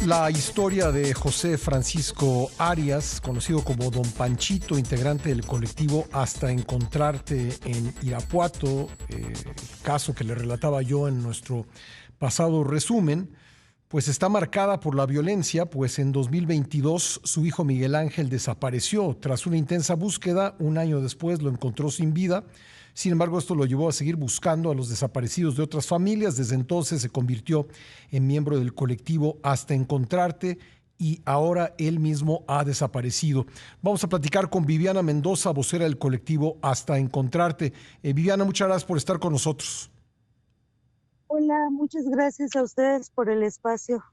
La historia de José Francisco Arias, conocido como Don Panchito, integrante del colectivo Hasta Encontrarte en Irapuato, caso que le relataba yo en nuestro pasado resumen, pues está marcada por la violencia, pues en 2022 su hijo Miguel Ángel desapareció. Tras una intensa búsqueda, un año después lo encontró sin vida. Sin embargo, esto lo llevó a seguir buscando a los desaparecidos de otras familias. Desde entonces se convirtió en miembro del colectivo Hasta Encontrarte y ahora él mismo ha desaparecido. Vamos a platicar con Viviana Mendoza, vocera del colectivo Hasta Encontrarte. Viviana, muchas gracias por estar con nosotros. Hola, muchas gracias a ustedes por el espacio.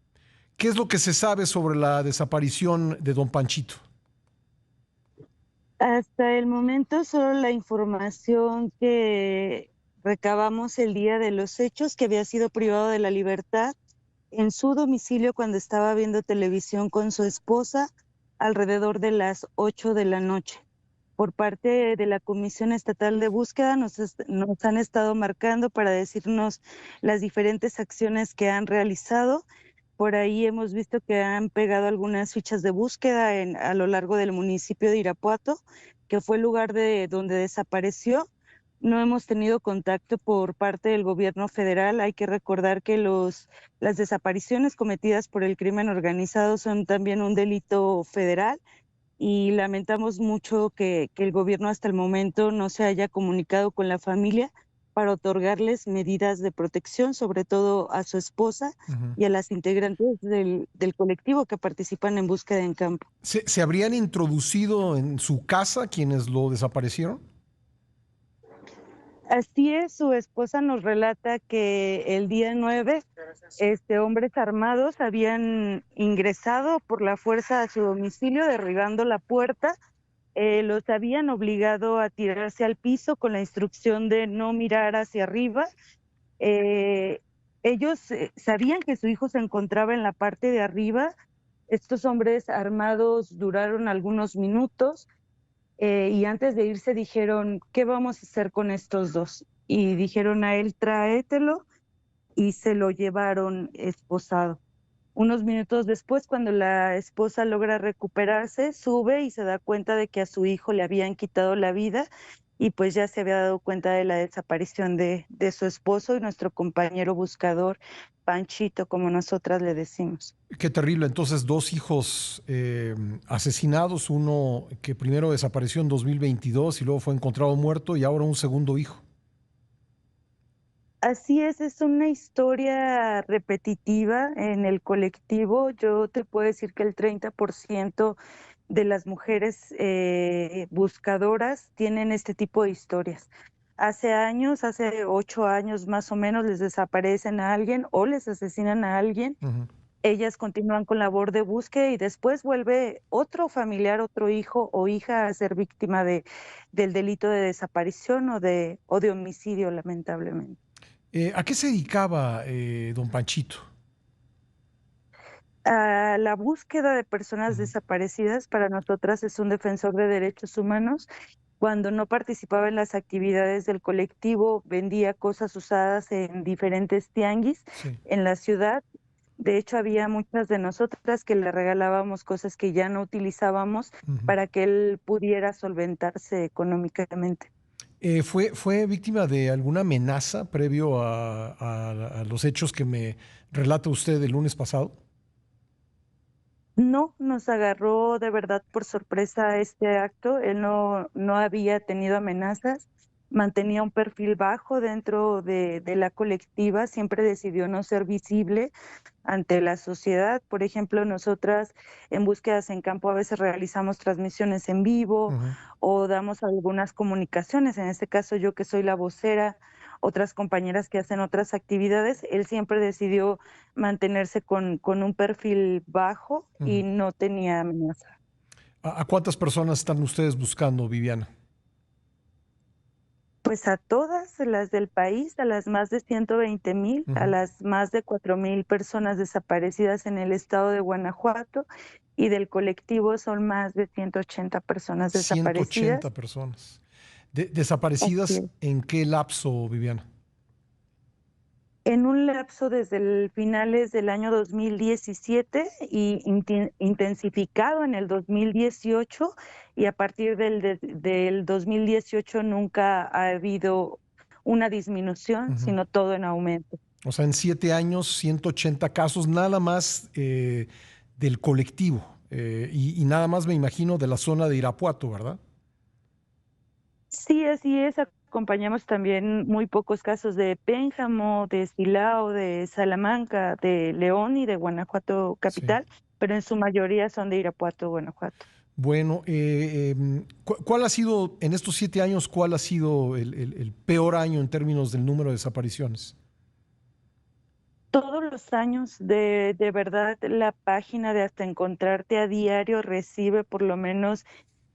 ¿Qué es lo que se sabe sobre la desaparición de don Panchito? Hasta el momento solo la información que recabamos el día de los hechos, que había sido privado de la libertad en su domicilio cuando estaba viendo televisión con su esposa alrededor de las 8 de la noche. Por parte de la Comisión Estatal de Búsqueda nos han estado marcando para decirnos las diferentes acciones que han realizado. Por ahí hemos visto que han pegado algunas fichas de búsqueda a lo largo del municipio de Irapuato, que fue el lugar donde desapareció. No hemos tenido contacto por parte del gobierno federal. Hay que recordar que las desapariciones cometidas por el crimen organizado son también un delito federal y lamentamos mucho que el gobierno hasta el momento no se haya comunicado con la familia para otorgarles medidas de protección, sobre todo a su esposa Uh-huh. y a las integrantes del colectivo que participan en búsqueda en campo. ¿Se habrían introducido en su casa quienes lo desaparecieron? Así es, su esposa nos relata que el día 9, hombres armados habían ingresado por la fuerza a su domicilio, derribando la puerta. Los habían obligado a tirarse al piso con la instrucción de no mirar hacia arriba. Eh, Ellos sabían que su hijo se encontraba en la parte de arriba. Estos hombres armados duraron algunos minutos y antes de irse dijeron, ¿qué vamos a hacer con estos dos? Y dijeron a él, tráetelo, y se lo llevaron esposado. Unos minutos después, cuando la esposa logra recuperarse, sube y se da cuenta de que a su hijo le habían quitado la vida y pues ya se había dado cuenta de la desaparición de su esposo y nuestro compañero buscador, Panchito, como nosotras le decimos. Qué terrible. Entonces, dos hijos asesinados, uno que primero desapareció en 2022 y luego fue encontrado muerto y ahora un segundo hijo. Así es una historia repetitiva en el colectivo. Yo te puedo decir que el 30% de las mujeres buscadoras tienen este tipo de historias. Hace años, hace 8 años más o menos, les desaparecen a alguien o les asesinan a alguien. Uh-huh. Ellas continúan con labor de búsqueda y después vuelve otro familiar, otro hijo o hija a ser víctima del delito de desaparición o de homicidio, lamentablemente. ¿A qué se dedicaba don Panchito? La búsqueda de personas Uh-huh. desaparecidas para nosotras es un defensor de derechos humanos. Cuando no participaba en las actividades del colectivo, vendía cosas usadas en diferentes tianguis Sí. en la ciudad. De hecho, había muchas de nosotras que le regalábamos cosas que ya no utilizábamos Uh-huh. para que él pudiera solventarse económicamente. ¿Fue víctima de alguna amenaza previo a los hechos que me relata usted el lunes pasado? No, nos agarró de verdad por sorpresa este acto. Él no había tenido amenazas, mantenía un perfil bajo dentro de la colectiva, siempre decidió no ser visible ante la sociedad. Por ejemplo, nosotras en Búsquedas en Campo a veces realizamos transmisiones en vivo Uh-huh. o damos algunas comunicaciones. En este caso, yo que soy la vocera, otras compañeras que hacen otras actividades, él siempre decidió mantenerse con un perfil bajo Uh-huh. y no tenía amenaza. ¿A cuántas personas están ustedes buscando, Viviana? Pues a todas las del país, a las más de 120,000, a Uh-huh. las más de 4,000 personas desaparecidas en el estado de Guanajuato, y del colectivo son más de 180 personas 180 desaparecidas. personas. Así ¿Desaparecidas es. en qué lapso, Viviana? En un lapso desde el finales del año 2017 y intensificado en el 2018, y a partir del 2018 nunca ha habido una disminución, Ujú. sino todo en aumento. O sea, en 7 años, 180 casos, nada más del colectivo. Y nada más me imagino de la zona de Irapuato, ¿verdad? Sí, así es. Acompañamos también muy pocos casos de Pénjamo, de Silao, de Salamanca, de León y de Guanajuato Sí. capital, pero en su mayoría son de Irapuato, Guanajuato. Bueno, ¿cuál ha sido, en estos 7 años, cuál ha sido el peor año en términos del número de desapariciones? Todos los años, de verdad, la página de Hasta Encontrarte a diario recibe por lo menos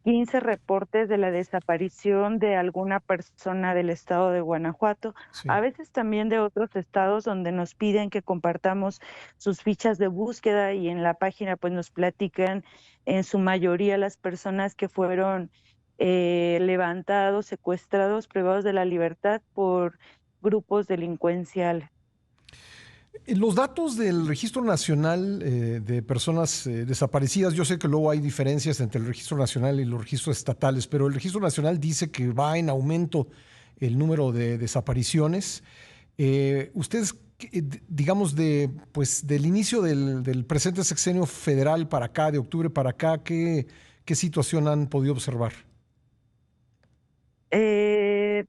15 reportes de la desaparición de alguna persona del estado de Guanajuato, Sí. a veces también de otros estados donde nos piden que compartamos sus fichas de búsqueda y en la página pues nos platican en su mayoría las personas que fueron levantados, secuestrados, privados de la libertad por grupos delincuenciales. Los datos del Registro Nacional de Personas Desaparecidas, yo sé que luego hay diferencias entre el Registro Nacional y los registros estatales, pero el Registro Nacional dice que va en aumento el número de desapariciones. Ustedes, digamos, pues, del inicio del presente sexenio federal para acá, de octubre para acá, ¿qué situación han podido observar?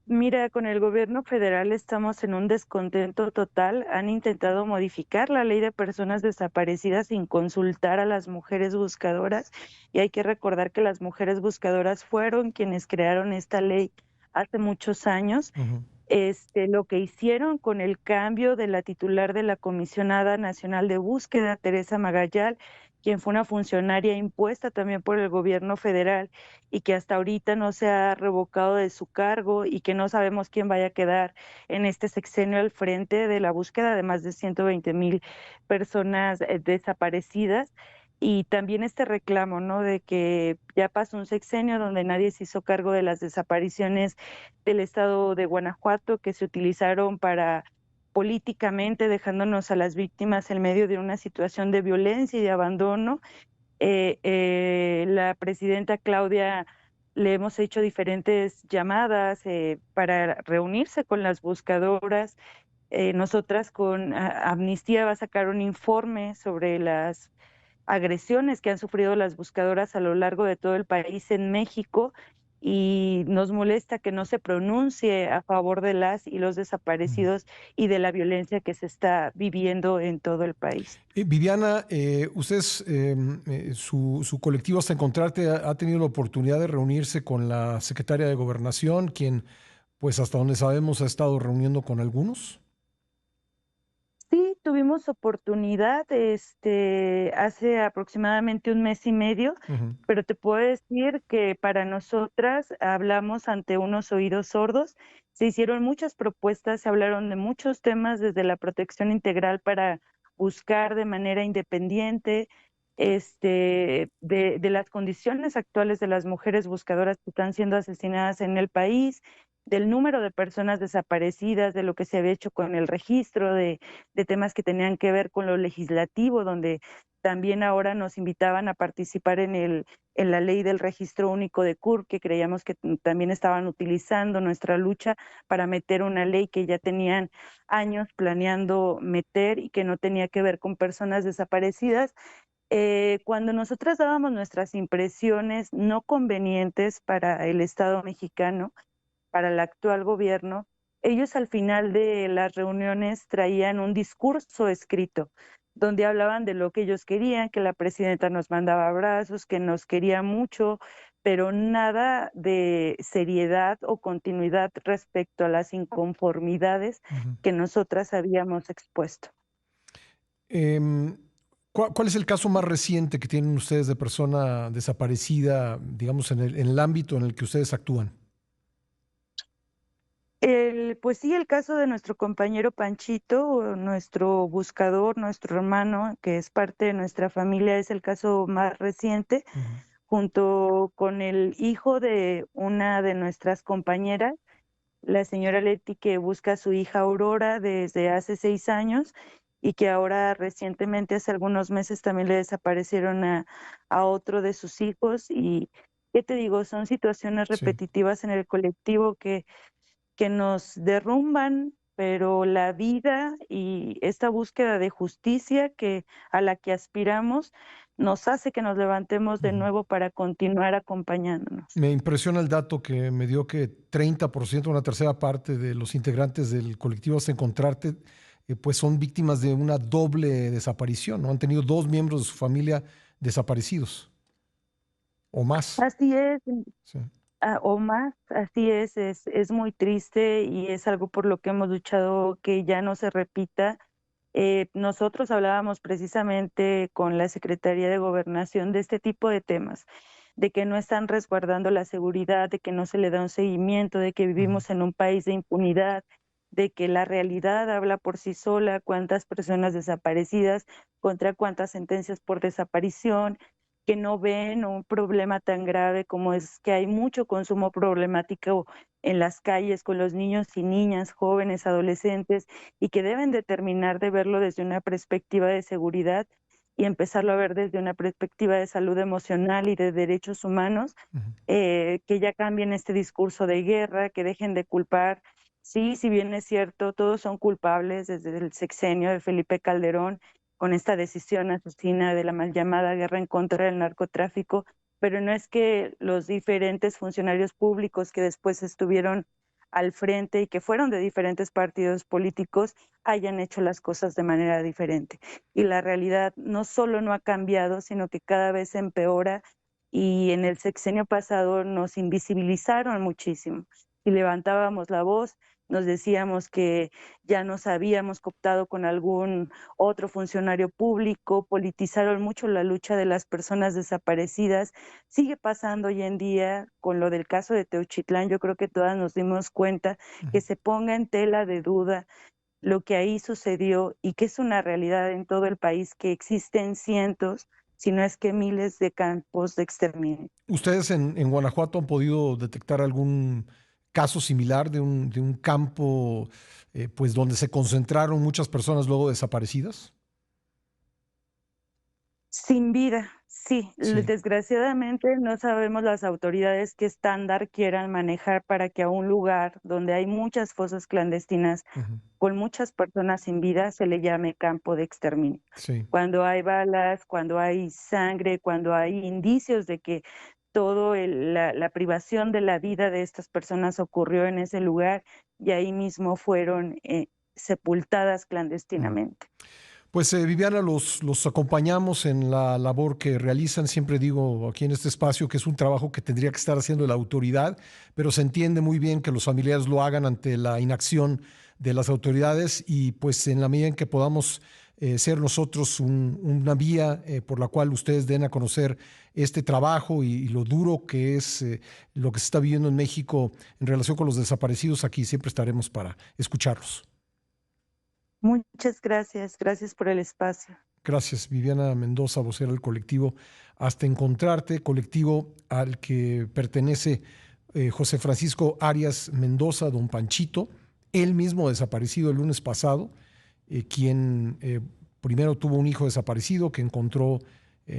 Mira, con el gobierno federal estamos en un descontento total. Han intentado modificar la ley de personas desaparecidas sin consultar a las mujeres buscadoras. Y hay que recordar que las mujeres buscadoras fueron quienes crearon esta ley hace muchos años. Ujú. Lo que hicieron con el cambio de la titular de la Comisionada Nacional de Búsqueda, Teresa Magallal, quien fue una funcionaria impuesta también por el gobierno federal y que hasta ahorita no se ha revocado de su cargo y que no sabemos quién vaya a quedar en este sexenio al frente de la búsqueda de más de 120,000 personas desaparecidas. Y también este reclamo, ¿no? De que ya pasó un sexenio donde nadie se hizo cargo de las desapariciones del estado de Guanajuato que se utilizaron para políticamente dejándonos a las víctimas en medio de una situación de violencia y de abandono. La presidenta Claudia le hemos hecho diferentes llamadas para reunirse con las buscadoras. Nosotras con Amnistía va a sacar un informe sobre las agresiones que han sufrido las buscadoras a lo largo de todo el país en México y nos molesta que no se pronuncie a favor de las y los Ujú. desaparecidos y de la violencia que se está viviendo en todo el país. Viviana, ustedes, su colectivo Hasta Encontrarte ha tenido la oportunidad de reunirse con la secretaria de Gobernación, quien, pues hasta donde sabemos, ha estado reuniendo con algunos. Sí, tuvimos oportunidad hace aproximadamente un mes y medio, Ujú. pero te puedo decir que para nosotras hablamos ante unos oídos sordos. Se hicieron muchas propuestas, se hablaron de muchos temas desde la protección integral para buscar de manera independiente, de las condiciones actuales de las mujeres buscadoras que están siendo asesinadas en el país, del número de personas desaparecidas, de lo que se había hecho con el registro, de temas que tenían que ver con lo legislativo, donde también ahora nos invitaban a participar en la ley del registro único de CURP, que creíamos que también estaban utilizando nuestra lucha para meter una ley que ya tenían años planeando meter y que no tenía que ver con personas desaparecidas. Cuando nosotras dábamos nuestras impresiones no convenientes para el Estado mexicano, para el actual gobierno, ellos al final de las reuniones traían un discurso escrito donde hablaban de lo que ellos querían, que la presidenta nos mandaba abrazos, que nos quería mucho, pero nada de seriedad o continuidad respecto a las inconformidades Ujú. que nosotras habíamos expuesto. Em, ¿Cuál es el caso más reciente que tienen ustedes de persona desaparecida, digamos, en el ámbito en el que ustedes actúan? Pues sí, el caso de nuestro compañero Panchito, nuestro buscador, nuestro hermano, que es parte de nuestra familia, es el caso más reciente, Ujú. junto con el hijo de una de nuestras compañeras. la señora Leti, que busca a su hija Aurora desde hace 6 años y que ahora recientemente, hace algunos meses, también le desaparecieron a otro de sus hijos. Y, ¿qué te digo? Son situaciones Sí. repetitivas en el colectivo que nos derrumban, pero la vida y esta búsqueda de justicia a la que aspiramos nos hace que nos levantemos de Ujú. nuevo para continuar acompañándonos. Me impresiona el dato que me dio que 30%, una tercera parte de los integrantes del colectivo Hasta Encontrarte, pues son víctimas de una doble desaparición, ¿no? Han tenido dos miembros de su familia desaparecidos o más. Así es, Sí. o más, así es muy triste y es algo por lo que hemos luchado que ya no se repita. Nosotros hablábamos precisamente con la Secretaría de Gobernación de este tipo de temas, de que no están resguardando la seguridad, de que no se le da un seguimiento, de que Ujú. vivimos en un país de impunidad, de que la realidad habla por sí sola, cuántas personas desaparecidas contra cuántas sentencias por desaparición, que no ven un problema tan grave como es que hay mucho consumo problemático en las calles con los niños y niñas, jóvenes, adolescentes, y que deben de terminar de verlo desde una perspectiva de seguridad y empezarlo a ver desde una perspectiva de salud emocional y de derechos humanos, Ujú. que ya cambien este discurso de guerra, que dejen de culpar. Sí, si bien es cierto, todos son culpables desde el sexenio de Felipe Calderón con esta decisión asesina de la mal llamada guerra en contra del narcotráfico, pero no es que los diferentes funcionarios públicos que después estuvieron al frente y que fueron de diferentes partidos políticos hayan hecho las cosas de manera diferente. Y la realidad no solo no ha cambiado, sino que cada vez empeora, y en el sexenio pasado nos invisibilizaron muchísimo. Si levantábamos la voz, nos decíamos que ya nos habíamos cooptado con algún otro funcionario público, politizaron mucho la lucha de las personas desaparecidas. Sigue pasando hoy en día con lo del caso de Teuchitlán. Yo creo que todas nos dimos cuenta Ujú. que se ponga en tela de duda lo que ahí sucedió y que es una realidad en todo el país, que existen cientos, si no es que miles de campos de exterminio. ¿Ustedes en Guanajuato han podido detectar algún caso similar de un campo pues donde se concentraron muchas personas luego desaparecidas? Sin vida, sí. Sí. Desgraciadamente no sabemos las autoridades qué estándar quieran manejar para que a un lugar donde hay muchas fosas clandestinas Ujú. con muchas personas sin vida se le llame campo de exterminio. Sí. Cuando hay balas, cuando hay sangre, cuando hay indicios de que la privación de la vida de estas personas ocurrió en ese lugar y ahí mismo fueron sepultadas Mm. clandestinamente. Pues Viviana, los acompañamos en la labor que realizan. Siempre digo aquí en este espacio que es un trabajo que tendría que estar haciendo la autoridad, pero se entiende muy bien que los familiares lo hagan ante la inacción de las autoridades y pues en la medida en que podamos ser nosotros una vía por la cual ustedes den a conocer este trabajo y lo duro que es lo que se está viviendo en México en relación con los desaparecidos, aquí siempre estaremos para escucharlos. Muchas gracias, gracias por el espacio. Gracias, Viviana Mendoza, vocera del colectivo Hasta Encontrarte, colectivo al que pertenece José Francisco Arias Mendoza, don Panchito, él mismo desaparecido el lunes pasado, quien primero tuvo un hijo desaparecido que encontró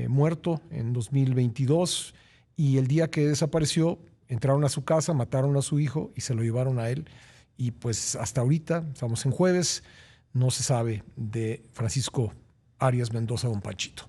muerto en 2022 y el día que desapareció entraron a su casa, mataron a su hijo y se lo llevaron a él. Y pues hasta ahorita, estamos en jueves, no se sabe de Francisco Arias Mendoza, don Panchito.